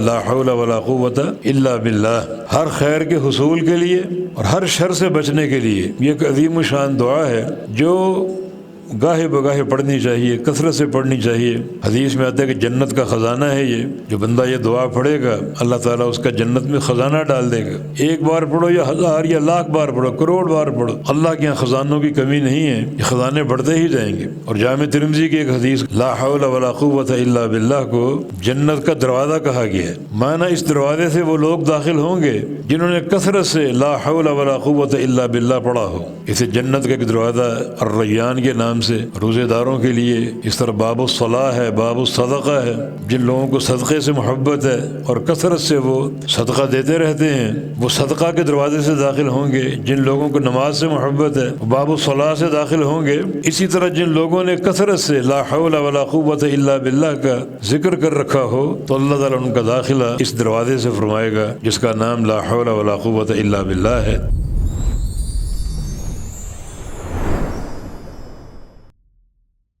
لا حول ولا قوت الا باللہ، ہر خیر کے حصول کے لیے اور ہر شر سے بچنے کے لیے۔ یہ ایک عظیم الشان دعا ہے جو گاہے بگاہے پڑھنی چاہیے، کثرت سے پڑھنی چاہیے۔ حدیث میں آتا ہے کہ جنت کا خزانہ ہے یہ، جو بندہ یہ دعا پڑھے گا اللہ تعالیٰ اس کا جنت میں خزانہ ڈال دے گا۔ ایک بار پڑھو یا ہزار یا لاکھ بار پڑھو، کروڑ بار پڑھو، اللہ کے یہاں خزانوں کی کمی نہیں ہے، یہ خزانے بڑھتے ہی جائیں گے۔ اور جامع ترمذی کی ایک حدیث لا حول ولا قوت الا باللہ کو جنت کا دروازہ کہا گیا ہے، معنی اس دروازے سے وہ لوگ داخل ہوں گے جنہوں نے کثرت سے لا حول ولا قوت الا باللہ پڑھا ہو۔ اسے جنت کا ایک دروازہ الریان کے نام سے روزے داروں کے لیے، اس طرح باب الصلاح ہے، باب الصدقہ ہے، جن لوگوں کو صدقے سے محبت ہے اور کثرت سے وہ صدقہ دیتے رہتے ہیں وہ صدقہ کے دروازے سے داخل ہوں گے۔ جن لوگوں کو نماز سے محبت ہے وہ باب الصلاح سے داخل ہوں گے۔ اسی طرح جن لوگوں نے کثرت سے لا حول ولا قوت الا باللہ کا ذکر کر رکھا ہو تو اللہ تعالیٰ ان کا داخلہ اس دروازے سے فرمائے گا جس کا نام لا حول ولا قوت الا باللہ ہے۔